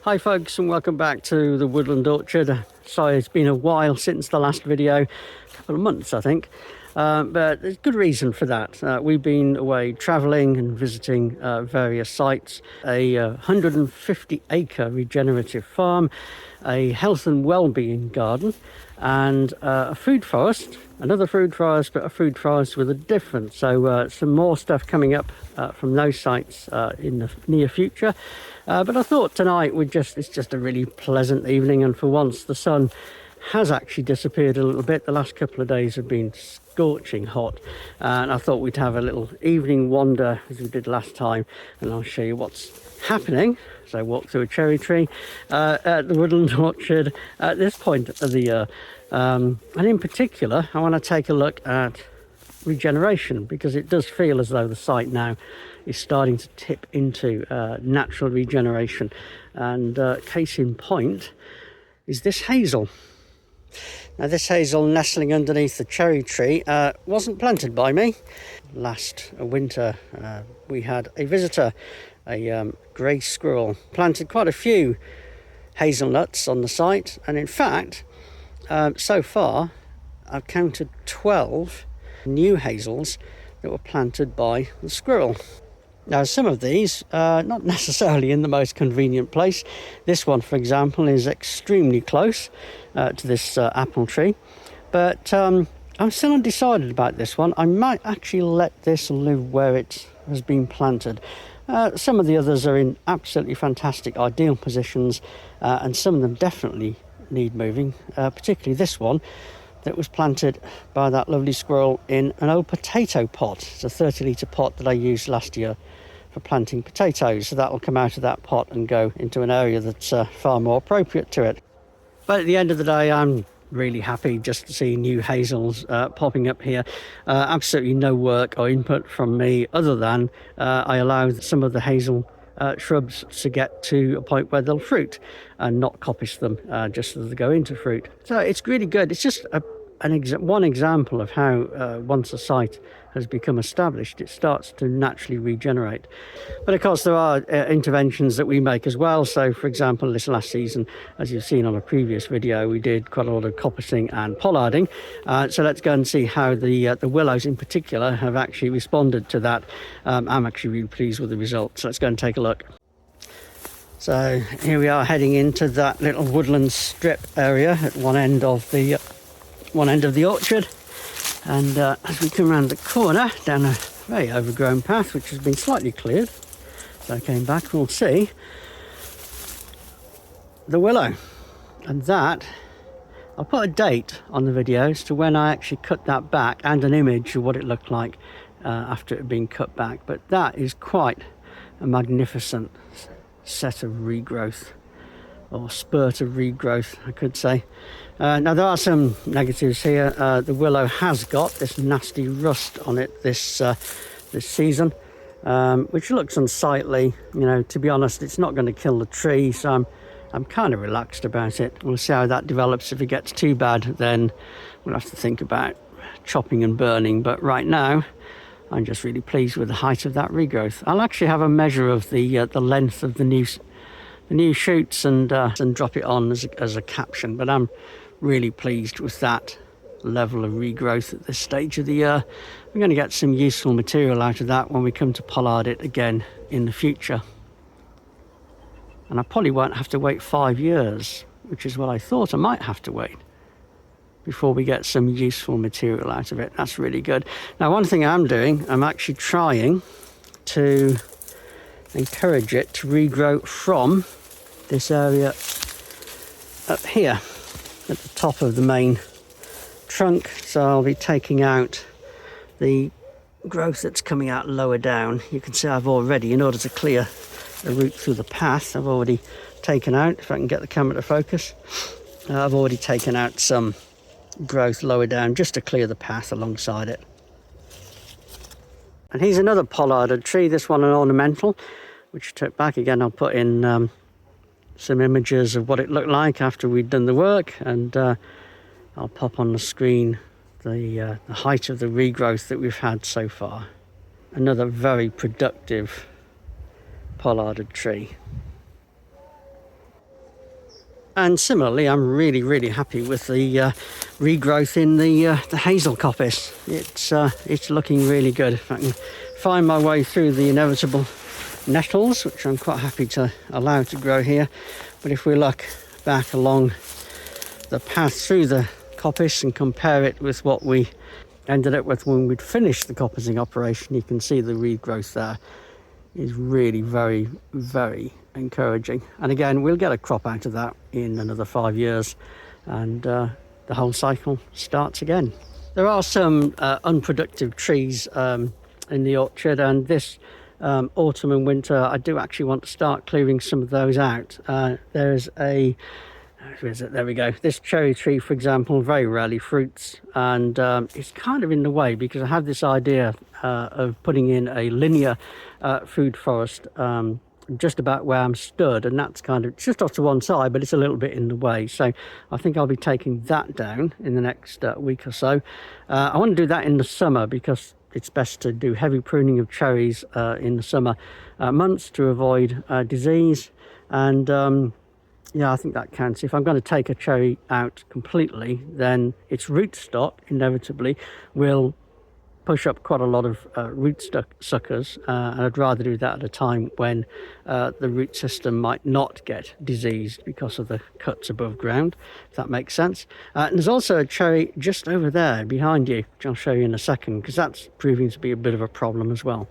Hi folks, and welcome back to the Woodland Orchard. Sorry it's been a while since the last video, a couple of months I think, but there's good reason for that. We've been away travelling and visiting various sites, a 150 acre regenerative farm, a health and well-being garden, and a food forest, another food forest, but a food forest with a difference. So some more stuff coming up from those sites in the near future. But I thought tonight it's just a really pleasant evening, and for once the sun has actually disappeared a little bit. The last couple of days have been scorching hot, and I thought we'd have a little evening wander as we did last time, and I'll show you what's happening. So I walk through a cherry tree at the Woodland Orchard at this point of the year, and in particular I want to take a look at regeneration, because it does feel as though the site now is starting to tip into natural regeneration. And case in point is this hazel. Now this hazel, nestling underneath the cherry tree, wasn't planted by me. Last winter we had a visitor, a grey squirrel, planted quite a few hazelnuts on the site, and in fact so far I've counted 12 new hazels that were planted by the squirrel. Now some of these not necessarily in the most convenient place. This one, for example, is extremely close to this apple tree, but I'm still undecided about this one. I might actually let this live where it has been planted. Some of the others are in absolutely fantastic ideal positions, and some of them definitely need moving, particularly this one that was planted by that lovely squirrel in an old potato pot. It's a 30-litre pot that I used last year for planting potatoes, so that will come out of that pot and go into an area that's far more appropriate to it. But at the end of the day, I'm really happy just to see new hazels popping up here. Absolutely no work or input from me, other than I allow some of the hazel shrubs to get to a point where they'll fruit and not coppice them just as they go into fruit. So it's really good. It's just one example of how once a site has become established, it starts to naturally regenerate. But of course there are interventions that we make as well. So for example, this last season, as you've seen on a previous video, we did quite a lot of coppicing and pollarding. So let's go and see how the willows in particular have actually responded to that. I'm actually really pleased with the results. So let's go and take a look. So here we are heading into that little woodland strip area at one end of the orchard, and as we come around the corner down a very overgrown path which has been slightly cleared, so I came back, we'll see the willow. And that, I'll put a date on the video as to when I actually cut that back, and an image of what it looked like after it had been cut back. But that is quite a magnificent set of regrowth, or spurt of regrowth I could say. Now there are some negatives here. The willow has got this nasty rust on it this season, which looks unsightly. You know, to be honest, it's not going to kill the tree, so I'm kind of relaxed about it. We'll see how that develops. If it gets too bad, then we'll have to think about chopping and burning, but right now I'm just really pleased with the height of that regrowth. I'll actually have a measure of the length of the new shoots and drop it on as a caption, but I'm really pleased with that level of regrowth at this stage of the year. We're going to get some useful material out of that when we come to pollard it again in the future, and I probably won't have to wait 5 years, which is what I thought I might have to wait, before we get some useful material out of it. That's really good. Now one thing I'm doing, I'm actually trying to encourage it to regrow from this area up here at the top of the main trunk. So I'll be taking out the growth that's coming out lower down. You can see I've already, in order to clear a route through the path, I've already taken out, if I can get the camera to focus, I've already taken out some growth lower down just to clear the path alongside it. And here's another pollarded tree, this one an ornamental, which I took back again. I'll put in some images of what it looked like after we'd done the work, and I'll pop on the screen the height of the regrowth that we've had so far. Another very productive pollarded tree. And similarly, I'm really happy with the regrowth in the hazel coppice. It's looking really good. If I can find my way through the inevitable nettles, which I'm quite happy to allow to grow here. But if we look back along the path through the coppice and compare it with what we ended up with when we'd finished the coppicing operation, you can see the regrowth there is really very encouraging. And again, we'll get a crop out of that in another 5 years, and the whole cycle starts again. There are some unproductive trees in the orchard, and this autumn and winter I do actually want to start clearing some of those out. There's a there we go. This cherry tree, for example, very rarely fruits, and it's kind of in the way because I have this idea of putting in a linear food forest just about where I'm stood, and that's kind of just off to one side, but it's a little bit in the way. So I think I'll be taking that down in the next week or so. I want to do that in the summer because it's best to do heavy pruning of cherries in the summer months to avoid disease. And yeah, I think that counts. If I'm going to take a cherry out completely, then its rootstock inevitably will push up quite a lot of suckers, and I'd rather do that at a time when the root system might not get diseased because of the cuts above ground, if that makes sense. And there's also a cherry just over there behind you, which I'll show you in a second, because that's proving to be a bit of a problem as well.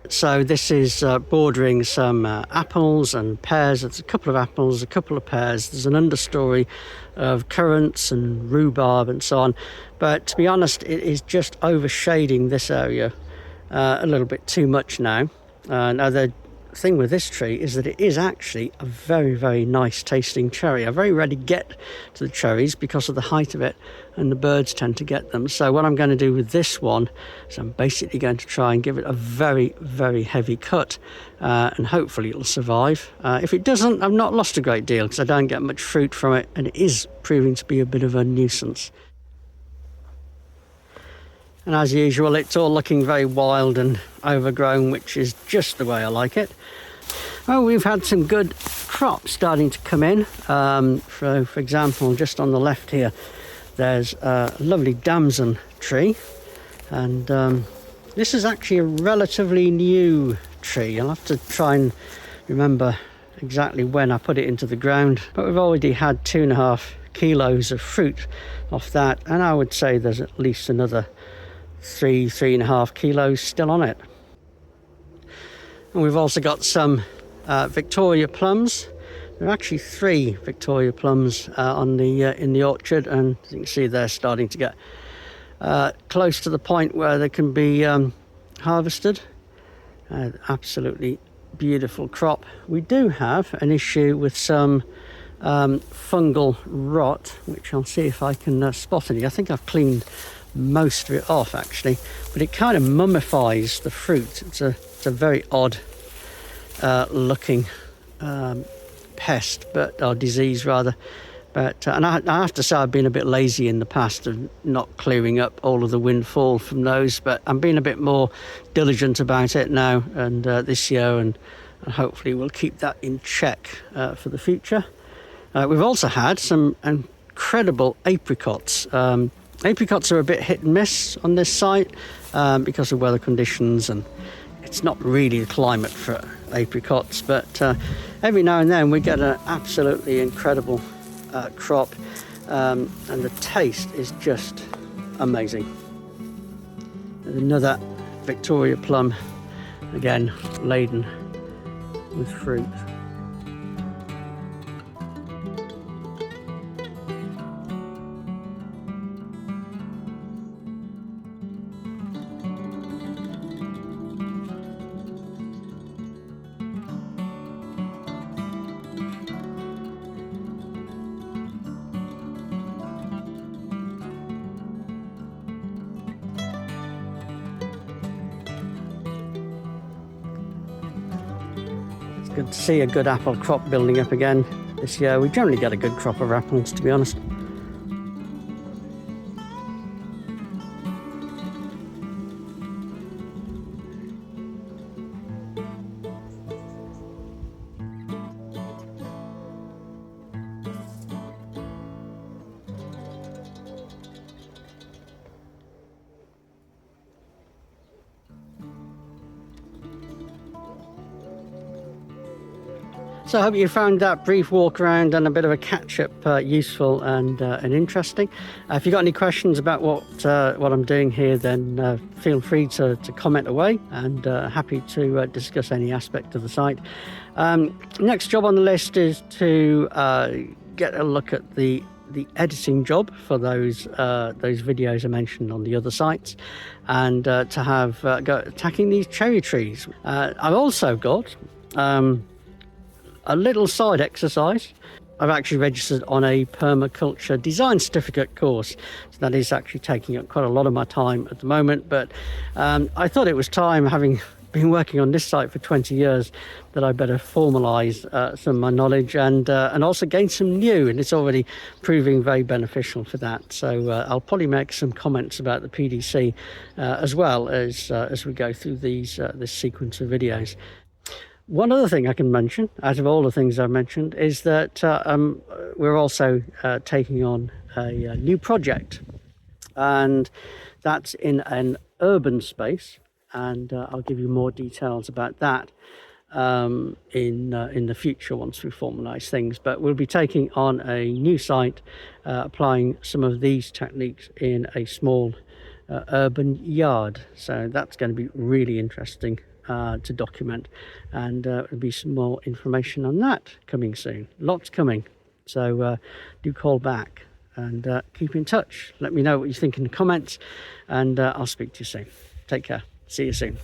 So this is bordering some apples and pears. There's a couple of apples, a couple of pears. There's an understory of currants and rhubarb and so on. But to be honest, it is just overshading this area a little bit too much now. Now the thing with this tree is that it is actually a very nice tasting cherry. I very rarely get to the cherries because of the height of it, and the birds tend to get them. So what I'm going to do with this one is I'm basically going to try and give it a very heavy cut, and hopefully it'll survive. If it doesn't, I've not lost a great deal because I don't get much fruit from it, and it is proving to be a bit of a nuisance. And as usual, it's all looking very wild and overgrown, which is just the way I like it. Oh, we've had some good crops starting to come in. For example, just on the left here, there's a lovely damson tree. And this is actually a relatively new tree. I'll have to try and remember exactly when I put it into the ground. But we've already had 2.5 kilos of fruit off that. And I would say there's at least another 3.5 kilos still on it. And we've also got some Victoria plums. There are actually 3 Victoria plums on the in the orchard, and as you can see they're starting to get close to the point where they can be harvested. Absolutely beautiful crop. We do have an issue with some fungal rot, which I'll see if I can spot any. I think I've cleaned most of it off actually, but it kind of mummifies the fruit. It's a very odd looking pest, or disease rather. But and I have to say I've been a bit lazy in the past of not clearing up all of the windfall from those, but I'm being a bit more diligent about it now and this year, and hopefully we'll keep that in check for the future. We've also had some incredible apricots. Apricots are a bit hit and miss on this site because of weather conditions, and it's not really the climate for apricots, but every now and then we get an absolutely incredible crop, and the taste is just amazing. There's another Victoria plum, again laden with fruit. Good to see a good apple crop building up again this year. We generally get a good crop of apples, to be honest. So I hope you found that brief walk around and a bit of a catch up useful and interesting. If you've got any questions about what I'm doing here, then feel free to comment away, and happy to discuss any aspect of the site. Next job on the list is to get a look at the editing job for those videos I mentioned on the other sites, and to have go attacking these cherry trees. I've also got a little side exercise. I've actually registered on a permaculture design certificate course, so that is actually taking up quite a lot of my time at the moment, but I thought it was time, having been working on this site for 20 years, that I better formalise some of my knowledge and also gain some new, and it's already proving very beneficial for that. So I'll probably make some comments about the PDC as well as we go through this sequence of videos. One other thing I can mention, out of all the things I've mentioned, is that we're also taking on a new project, and that's in an urban space, and I'll give you more details about that in the future once we formalise things. But we'll be taking on a new site, applying some of these techniques in a small urban yard. So that's going to be really interesting to document, and there'll be some more information on that coming soon. Lots coming, so do call back and keep in touch. Let me know what you think in the comments, and I'll speak to you soon. Take care. See you soon.